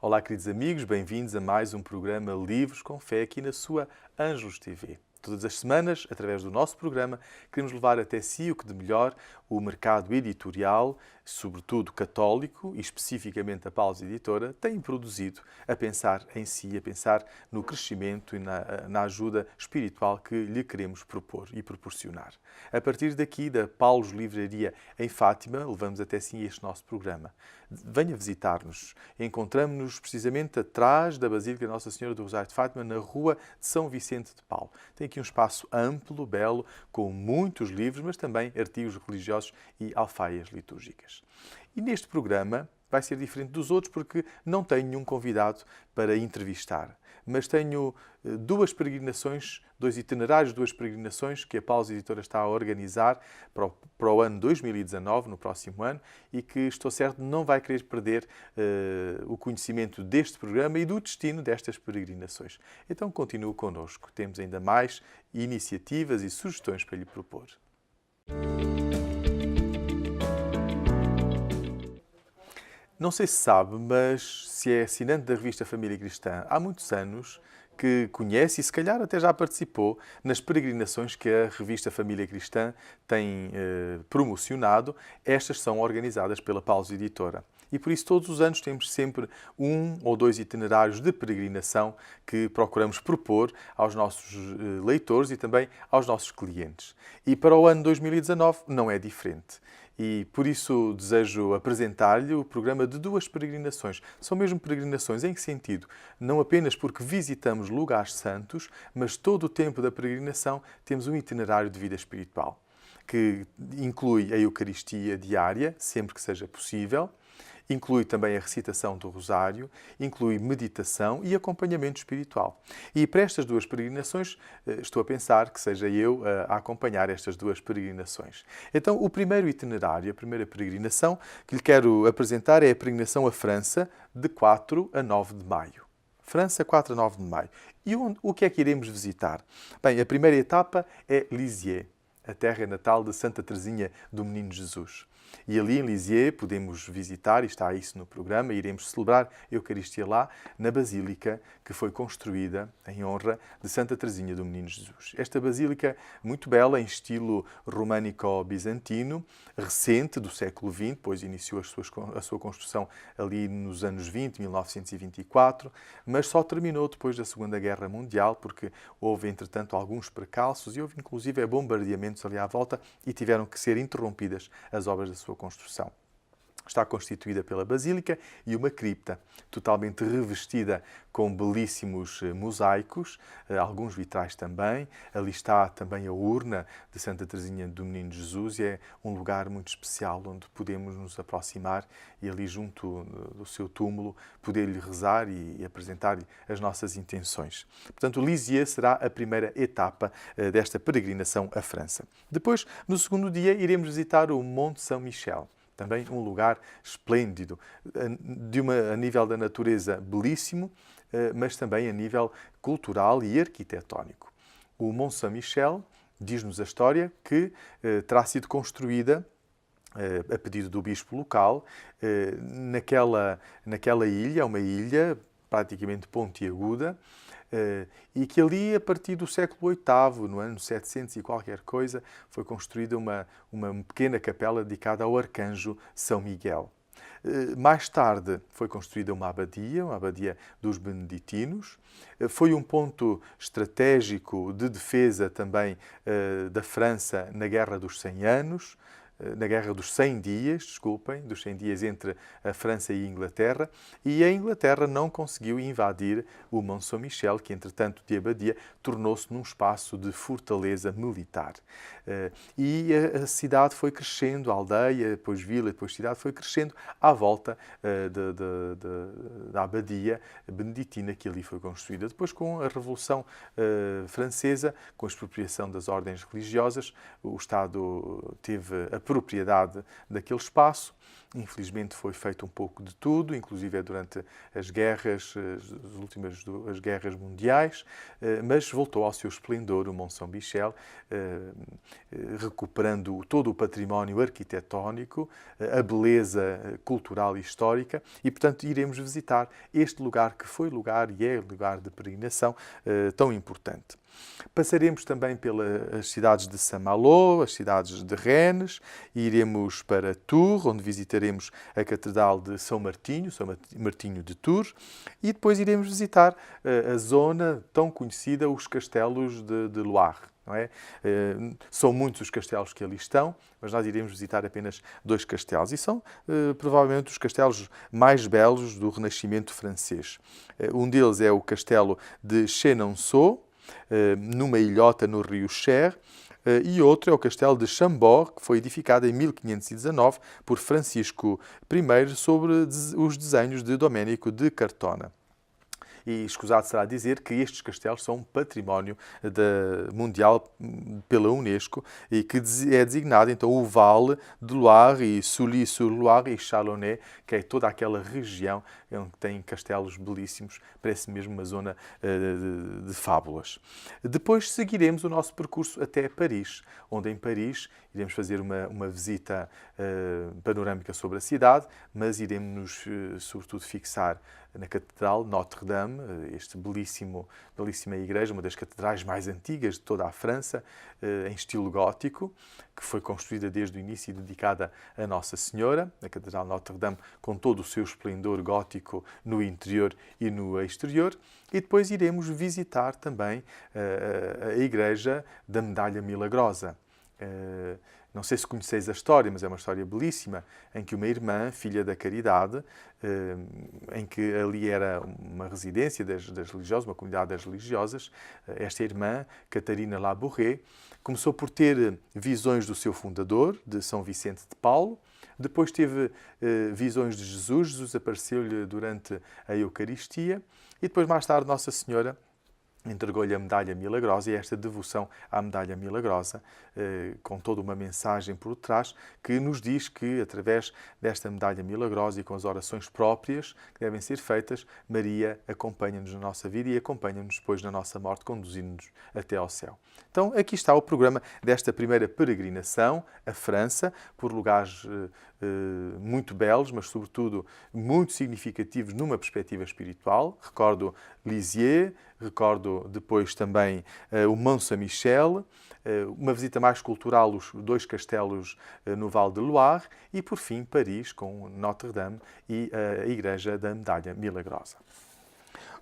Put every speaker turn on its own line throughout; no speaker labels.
Olá, queridos amigos, bem-vindos a mais um programa Livros com Fé aqui na sua Ângelos TV. Todas as semanas, através do nosso programa, queremos levar até si o que de melhor o mercado editorial, sobretudo católico e especificamente a Paulus Editora, tem produzido a pensar em si, a pensar no crescimento e na ajuda espiritual que lhe queremos propor e proporcionar. A partir daqui, da Paulus Livraria em Fátima, levamos até si este nosso programa. Venha visitar-nos. Encontramos-nos precisamente atrás da Basílica de Nossa Senhora do Rosário de Fátima, na rua de São Vicente de Paulo. Tem aqui um espaço amplo, belo, com muitos livros, mas também artigos religiosos e alfaias litúrgicas. E neste programa vai ser diferente dos outros porque não tenho nenhum convidado para entrevistar, mas tenho dois itinerários, duas peregrinações que a Paulus Editora está a organizar para o ano 2019, no próximo ano, e que estou certo não vai querer perder o conhecimento deste programa e do destino destas peregrinações. Então continue connosco, temos ainda mais iniciativas e sugestões para lhe propor. Não sei se sabe, mas se é assinante da revista Família Cristã há muitos anos que conhece e se calhar até já participou nas peregrinações que a revista Família Cristã tem promocionado. Estas são organizadas pela Paulus Editora. E por isso todos os anos temos sempre um ou dois itinerários de peregrinação que procuramos propor aos nossos leitores e também aos nossos clientes. E para o ano 2019 não é diferente. E por isso desejo apresentar-lhe o programa de duas peregrinações. São mesmo peregrinações em que sentido? Não apenas porque visitamos lugares santos, mas todo o tempo da peregrinação temos um itinerário de vida espiritual, que inclui a Eucaristia diária, sempre que seja possível, inclui também a recitação do Rosário, inclui meditação e acompanhamento espiritual. E para estas duas peregrinações, estou a pensar que seja eu a acompanhar estas duas peregrinações. Então, o primeiro itinerário, a primeira peregrinação que lhe quero apresentar é a peregrinação à França, de 4 a 9 de maio. França, 4 a 9 de maio. E o que é que iremos visitar? Bem, a primeira etapa é Lisieux, a terra natal de Santa Teresinha do Menino Jesus. E ali em Lisieux podemos visitar, e está isso no programa, iremos celebrar a Eucaristia lá, na Basílica que foi construída em honra de Santa Teresinha do Menino Jesus. Esta Basílica muito bela, em estilo românico-bizantino, recente, do século XX, pois iniciou a sua construção ali nos anos 20, 1924, mas só terminou depois da Segunda Guerra Mundial, porque houve, entretanto, alguns percalços e houve, inclusive, bombardeamentos ali à volta e tiveram que ser interrompidas as obras da sua construção. Está constituída pela Basílica e uma cripta, totalmente revestida com belíssimos mosaicos, alguns vitrais também. Ali está também a urna de Santa Teresinha do Menino Jesus e é um lugar muito especial onde podemos nos aproximar e ali junto do seu túmulo poder-lhe rezar e apresentar-lhe as nossas intenções. Portanto, Lisieux será a primeira etapa desta peregrinação à França. Depois, no segundo dia, iremos visitar o Monte São Michel. Também um lugar esplêndido, a nível da natureza belíssimo, mas também a nível cultural e arquitetónico. O Mont Saint-Michel, diz-nos a história, que terá sido construída a pedido do bispo local, naquela ilha, uma ilha praticamente pontiaguda, e que ali, a partir do século VIII, no ano 700 e qualquer coisa, foi construída uma pequena capela dedicada ao arcanjo São Miguel. Mais tarde foi construída uma abadia dos beneditinos. Foi um ponto estratégico de defesa também da França na Guerra dos 100 Anos, na Guerra dos 100 Dias, dos 100 dias entre a França e a Inglaterra, e a Inglaterra não conseguiu invadir o Mont Saint-Michel, que entretanto de abadia tornou-se num espaço de fortaleza militar. E a cidade foi crescendo, a aldeia, depois vila, depois cidade, foi crescendo à volta da abadia beneditina que ali foi construída. Depois, com a Revolução Francesa, com a expropriação das ordens religiosas, o Estado teve a propriedade daquele espaço. Infelizmente foi feito um pouco de tudo, inclusive durante as guerras, as últimas duas guerras mundiais, mas voltou ao seu esplendor o Mont Saint-Michel, recuperando todo o património arquitetónico, a beleza cultural e histórica, e portanto iremos visitar este lugar que foi lugar e é lugar de peregrinação tão importante. Passaremos também pelas cidades de Saint-Malo, as cidades de Rennes, e iremos para Tours, onde visitaremos a Catedral de São Martinho de Tours, e depois iremos visitar a zona tão conhecida, os castelos de Loire. Não é? São muitos os castelos que ali estão, mas nós iremos visitar apenas 2 castelos, e são provavelmente os castelos mais belos do Renascimento francês. Um deles é o castelo de Chenonceau, numa ilhota no rio Cher, e outro é o castelo de Chambord, que foi edificado em 1519 por Francisco I sobre os desenhos de Domênico de Cartona. E escusado será dizer que estes castelos são património mundial pela Unesco e que é designado então o Vale de Loire e Sully-sur-Loire e Chalonnais, que é toda aquela região onde tem castelos belíssimos, parece mesmo uma zona de fábulas. Depois seguiremos o nosso percurso até Paris, onde em Paris iremos fazer uma visita panorâmica sobre a cidade, mas iremos sobretudo fixar na Catedral Notre-Dame, esta belíssima igreja, uma das catedrais mais antigas de toda a França, em estilo gótico, que foi construída desde o início e dedicada a Nossa Senhora, a Catedral Notre-Dame, com todo o seu esplendor gótico no interior e no exterior. E depois iremos visitar também a igreja da Medalha Milagrosa. Não sei se conheceis a história, mas é uma história belíssima, em que uma irmã, filha da Caridade, em que ali era uma residência das religiosas, uma comunidade das religiosas, esta irmã, Catarina Labouré, começou por ter visões do seu fundador, de São Vicente de Paulo, depois teve visões de Jesus, Jesus apareceu-lhe durante a Eucaristia, e depois mais tarde Nossa Senhora entregou-lhe a Medalha Milagrosa, e esta devoção à Medalha Milagrosa, com toda uma mensagem por trás, que nos diz que, através desta Medalha Milagrosa e com as orações próprias que devem ser feitas, Maria acompanha-nos na nossa vida e acompanha-nos depois na nossa morte, conduzindo-nos até ao céu. Então, aqui está o programa desta primeira peregrinação, a França, por lugares muito belos, mas sobretudo muito significativos numa perspectiva espiritual. Recordo Lisieux, recordo depois também o Mont Saint-Michel, uma visita mais cultural, os 2 castelos no Val de Loire e, por fim, Paris, com Notre-Dame e a Igreja da Medalha Milagrosa.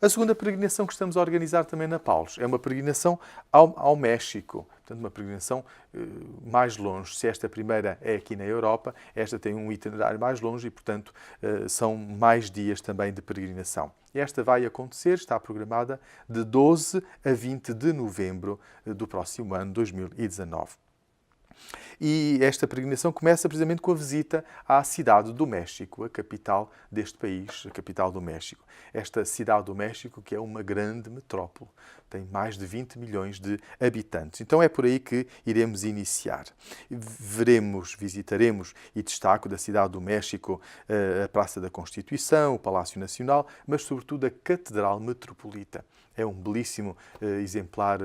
A segunda peregrinação que estamos a organizar também na Paulos é uma peregrinação ao México. Portanto, uma peregrinação mais longe. Se esta primeira é aqui na Europa, esta tem um itinerário mais longe e, portanto, são mais dias também de peregrinação. Esta vai acontecer, está programada de 12 a 20 de novembro do próximo ano, 2019. E esta peregrinação começa precisamente com a visita à cidade do México, a capital deste país, a capital do México. Esta cidade do México, que é uma grande metrópole, tem mais de 20 milhões de habitantes. Então é por aí que iremos iniciar. Visitaremos, e destaco da cidade do México, a Praça da Constituição, o Palácio Nacional, mas sobretudo a Catedral Metropolita. É um belíssimo exemplar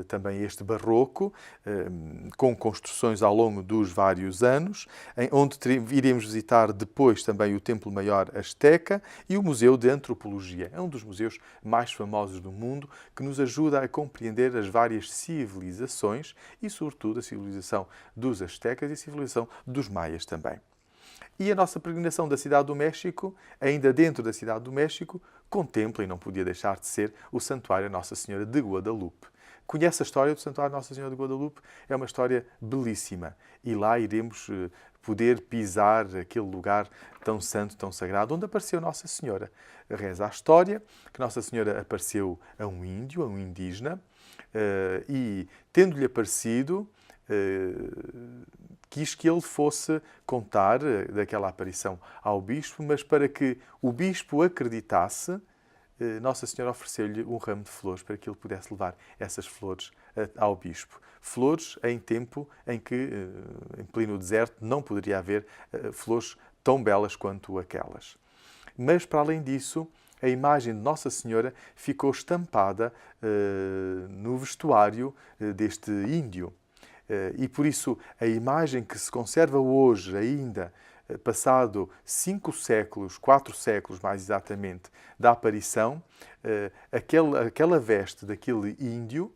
também este barroco, com construções ao longo dos vários anos, onde iremos visitar depois também o Templo Maior Azteca e o Museu de Antropologia. É um dos museus mais famosos do mundo, que nos ajuda a compreender as várias civilizações e, sobretudo, a civilização dos aztecas e a civilização dos maias também. E a nossa peregrinação da Cidade do México, ainda dentro da Cidade do México, contempla, e não podia deixar de ser, o Santuário Nossa Senhora de Guadalupe. Conhece a história do Santuário Nossa Senhora de Guadalupe? É uma história belíssima. E lá iremos poder pisar aquele lugar tão santo, tão sagrado, onde apareceu Nossa Senhora. Reza a história que Nossa Senhora apareceu a um índio, a um indígena, e, tendo-lhe aparecido, quis que ele fosse contar daquela aparição ao bispo, mas para que o bispo acreditasse, Nossa Senhora ofereceu-lhe um ramo de flores para que ele pudesse levar essas flores ao bispo. Flores em tempo em que, em pleno deserto, não poderia haver flores tão belas quanto aquelas. Mas, para além disso, a imagem de Nossa Senhora ficou estampada no vestuário deste índio. E por isso a imagem que se conserva hoje ainda, passado 5 séculos, 4 séculos mais exatamente, da aparição, aquela veste daquele índio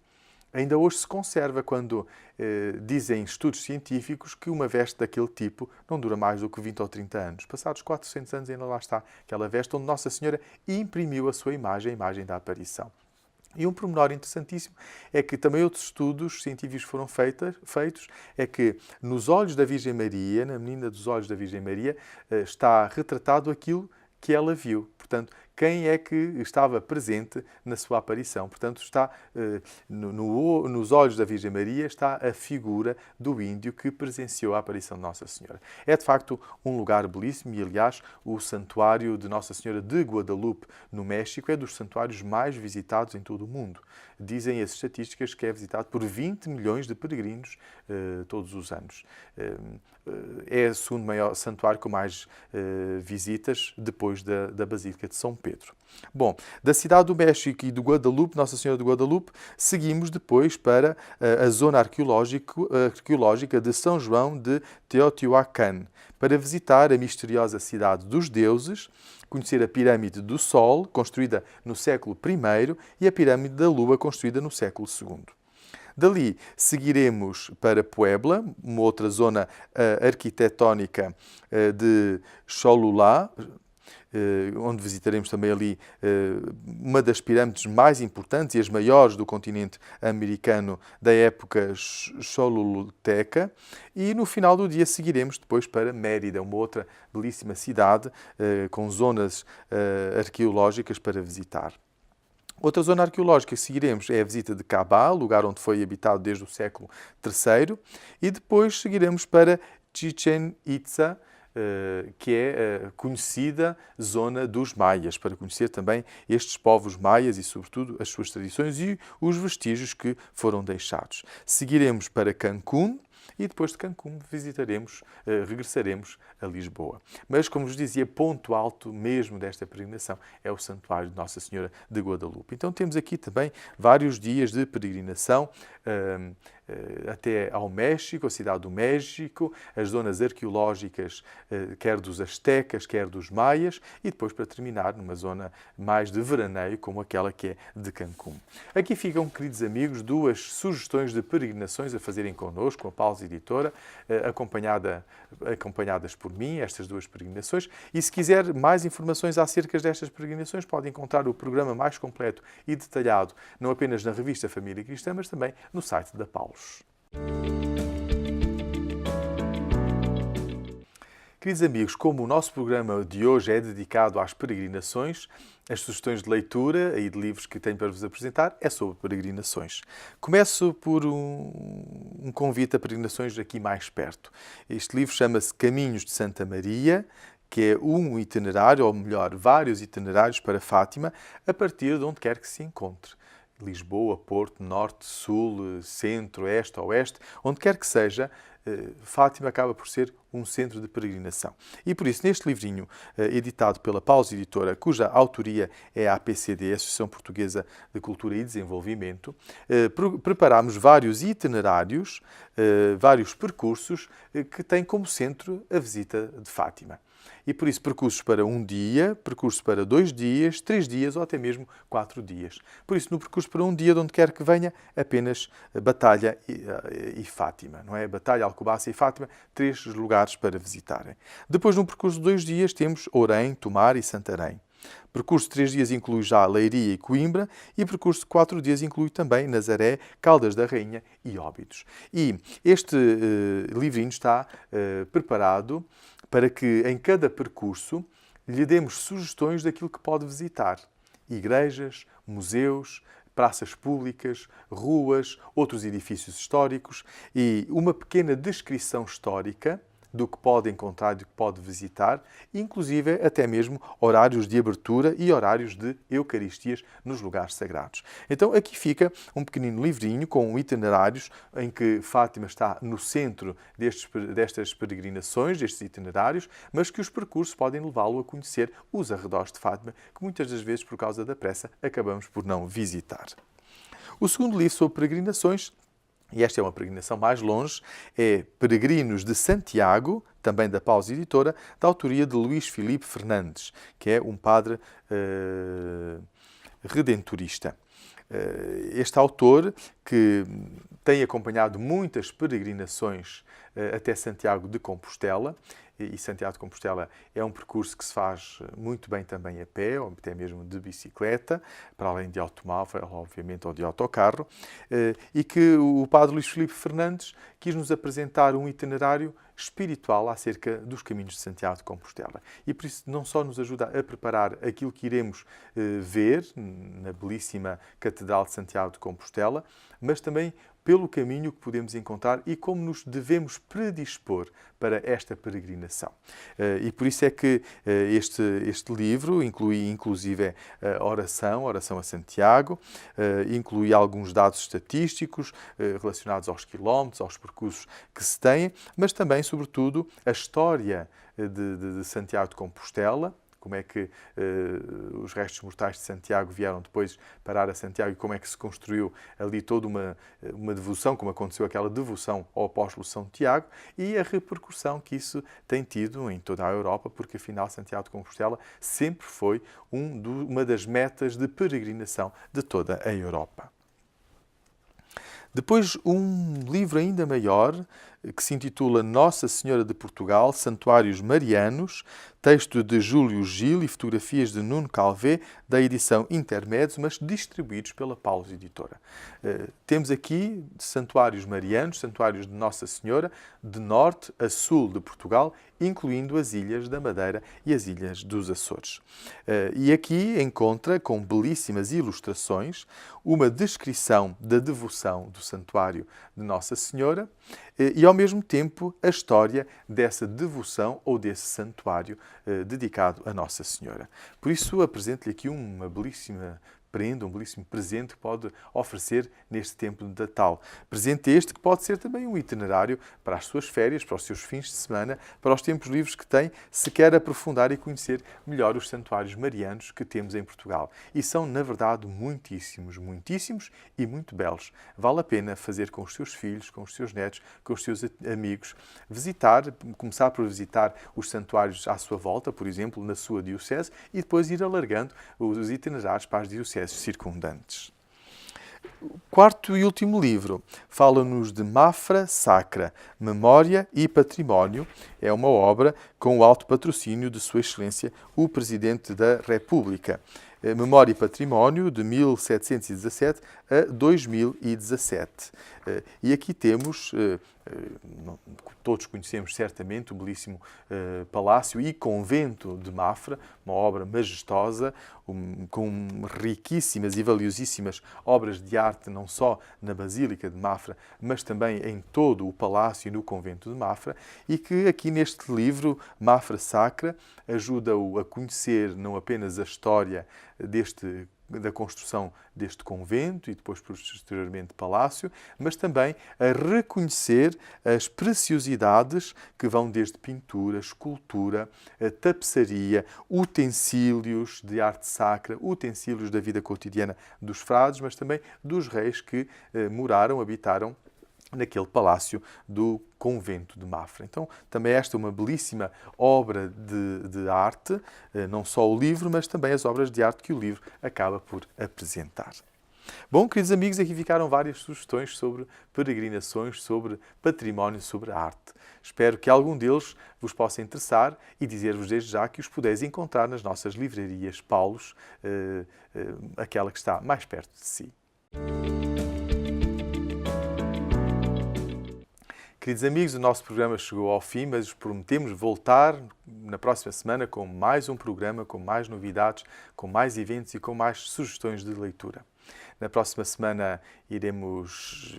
ainda hoje se conserva quando dizem estudos científicos que uma veste daquele tipo não dura mais do que 20 ou 30 anos. Passados 400 anos ainda lá está aquela veste onde Nossa Senhora imprimiu a sua imagem, a imagem da aparição. E um pormenor interessantíssimo é que também outros estudos científicos foram feitos, é que nos olhos da Virgem Maria, na menina dos olhos da Virgem Maria, está retratado aquilo que ela viu. Portanto, quem é que estava presente na sua aparição? Portanto, está nos olhos da Virgem Maria está a figura do índio que presenciou a aparição de Nossa Senhora. É, de facto, um lugar belíssimo e, aliás, o santuário de Nossa Senhora de Guadalupe, no México, é dos santuários mais visitados em todo o mundo. Dizem as estatísticas que é visitado por 20 milhões de peregrinos todos os anos. É o segundo maior santuário com mais visitas, depois da Basílica de São Pedro. Bom, da cidade do México e do Guadalupe, Nossa Senhora de Guadalupe, seguimos depois para a zona arqueológica de São João de Teotihuacan, para visitar a misteriosa cidade dos deuses, conhecer a Pirâmide do Sol, construída no século I, e a Pirâmide da Lua, construída no século II. Dali seguiremos para Puebla, uma outra zona arquitetónica de Cholula, onde visitaremos também ali uma das pirâmides mais importantes e as maiores do continente americano da época cholulteca. E no final do dia seguiremos depois para Mérida, uma outra belíssima cidade com zonas arqueológicas para visitar. Outra zona arqueológica que seguiremos é a visita de Cabá, lugar onde foi habitado desde o século III, e depois seguiremos para Chichén Itzá, que é a conhecida zona dos maias, para conhecer também estes povos maias e, sobretudo, as suas tradições e os vestígios que foram deixados. Seguiremos para Cancún e depois de Cancún regressaremos a Lisboa. Mas, como vos dizia, ponto alto mesmo desta peregrinação é o Santuário de Nossa Senhora de Guadalupe. Então temos aqui também vários dias de peregrinação até ao México, a cidade do México, as zonas arqueológicas, quer dos astecas, quer dos maias, e depois para terminar numa zona mais de veraneio, como aquela que é de Cancún. Aqui ficam, queridos amigos, 2 sugestões de peregrinações a fazerem connosco, a Paulus Editora, acompanhadas por mim, estas 2 peregrinações. E se quiser mais informações acerca destas peregrinações, pode encontrar o programa mais completo e detalhado, não apenas na revista Família Cristã, mas também no site da Paulus. Queridos amigos, como o nosso programa de hoje é dedicado às peregrinações, as sugestões de leitura e de livros que tenho para vos apresentar é sobre peregrinações. Começo por um convite a peregrinações aqui mais perto. Este livro chama-se Caminhos de Santa Maria, que é um itinerário, ou melhor, vários itinerários para Fátima, a partir de onde quer que se encontre. Lisboa, Porto, Norte, Sul, Centro, Este, Oeste, onde quer que seja, Fátima acaba por ser um centro de peregrinação. E por isso, neste livrinho, editado pela Paulus Editora, cuja autoria é a APCD, Associação Portuguesa de Cultura e Desenvolvimento, preparámos vários itinerários, vários percursos que têm como centro a visita de Fátima. E por isso, percursos para 1 dia, percursos para 2 dias, 3 dias ou até mesmo 4 dias. Por isso, no percurso para 1 dia, de onde quer que venha, apenas Batalha e Fátima, não é? Batalha, Alcobaça e Fátima, 3 lugares para visitarem. Depois, no percurso de 2 dias, temos Orém, Tomar e Santarém. Percurso de 3 dias inclui já Leiria e Coimbra e percurso de 4 dias inclui também Nazaré, Caldas da Rainha e Óbidos. E este livrinho está preparado para que em cada percurso lhe demos sugestões daquilo que pode visitar. Igrejas, museus, praças públicas, ruas, outros edifícios históricos e uma pequena descrição histórica do que pode encontrar, do que pode visitar, inclusive até mesmo horários de abertura e horários de Eucaristias nos lugares sagrados. Então aqui fica um pequenino livrinho com itinerários em que Fátima está no centro destas peregrinações, destes itinerários, mas que os percursos podem levá-lo a conhecer os arredores de Fátima, que muitas das vezes, por causa da pressa, acabamos por não visitar. O segundo livro sobre peregrinações, e esta é uma peregrinação mais longe, é Peregrinos de Santiago, também da Paus Editora, da autoria de Luís Filipe Fernandes, que é um padre redentorista. Este autor, que tem acompanhado muitas peregrinações até Santiago de Compostela, e Santiago de Compostela é um percurso que se faz muito bem também a pé, ou até mesmo de bicicleta, para além de automóvel, obviamente, ou de autocarro, e que o padre Luís Filipe Fernandes quis nos apresentar um itinerário espiritual acerca dos caminhos de Santiago de Compostela. E por isso não só nos ajuda a preparar aquilo que iremos ver na belíssima Catedral de Santiago de Compostela, mas também pelo caminho que podemos encontrar e como nos devemos predispor para esta peregrinação. E por isso é que este livro inclui inclusive a oração a Santiago, inclui alguns dados estatísticos relacionados aos quilómetros, aos percursos que se têm, mas também, sobretudo, a história de Santiago de Compostela, como é que os restos mortais de Santiago vieram depois parar a Santiago e como é que se construiu ali toda uma devoção, como aconteceu aquela devoção ao apóstolo São Tiago, e a repercussão que isso tem tido em toda a Europa, porque afinal Santiago de Compostela sempre foi uma das metas de peregrinação de toda a Europa. Depois, um livro ainda maior, que se intitula Nossa Senhora de Portugal, Santuários Marianos, texto de Júlio Gil e fotografias de Nuno Calvé, da edição Intermédios, mas distribuídos pela Paus Editora. Temos aqui santuários marianos, santuários de Nossa Senhora, de norte a sul de Portugal, incluindo as Ilhas da Madeira e as Ilhas dos Açores. E aqui encontra, com belíssimas ilustrações, uma descrição da devoção do santuário de Nossa Senhora e, ao mesmo tempo, a história dessa devoção ou desse santuário dedicado a Nossa Senhora. Por isso, apresento-lhe aqui uma belíssima prenda, um belíssimo presente que pode oferecer neste tempo de Natal. Presente este que pode ser também um itinerário para as suas férias, para os seus fins de semana, para os tempos livres que tem, se quer aprofundar e conhecer melhor os santuários marianos que temos em Portugal. E são, na verdade, muitíssimos, muitíssimos e muito belos. Vale a pena fazer com os seus filhos, com os seus netos, com os seus amigos, começar por visitar os santuários à sua volta, por exemplo, na sua diocese, e depois ir alargando os itinerários para as dioceses circundantes. O quarto e último livro fala-nos de Mafra Sacra, Memória e Património. É uma obra com o alto patrocínio de Sua Excelência, o Presidente da República. Memória e Património, de 1717 a 2017. E aqui temos, todos conhecemos certamente, o belíssimo Palácio e Convento de Mafra, uma obra majestosa, com riquíssimas e valiosíssimas obras de arte, não só na Basílica de Mafra, mas também em todo o Palácio e no Convento de Mafra, e que aqui neste livro, Mafra Sacra, ajuda-o a conhecer não apenas a história da construção deste convento e depois posteriormente palácio, mas também a reconhecer as preciosidades que vão desde pintura, escultura, tapeçaria, utensílios de arte sacra, utensílios da vida cotidiana dos frades, mas também dos reis que habitaram naquele palácio do Convento de Mafra. Então, também esta é uma belíssima obra de arte, não só o livro, mas também as obras de arte que o livro acaba por apresentar. Bom, queridos amigos, aqui ficaram várias sugestões sobre peregrinações, sobre património, sobre arte. Espero que algum deles vos possa interessar e dizer-vos desde já que os pudeis encontrar nas nossas livrarias Paulos, aquela que está mais perto de si. Queridos amigos, o nosso programa chegou ao fim, mas prometemos voltar na próxima semana com mais um programa, com mais novidades, com mais eventos e com mais sugestões de leitura. Na próxima semana iremos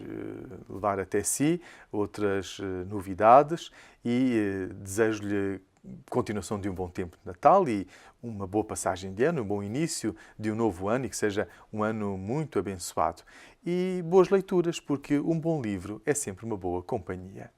levar até si outras novidades e desejo-lhe continuação de um bom tempo de Natal e uma boa passagem de ano, um bom início de um novo ano e que seja um ano muito abençoado. E boas leituras, porque um bom livro é sempre uma boa companhia.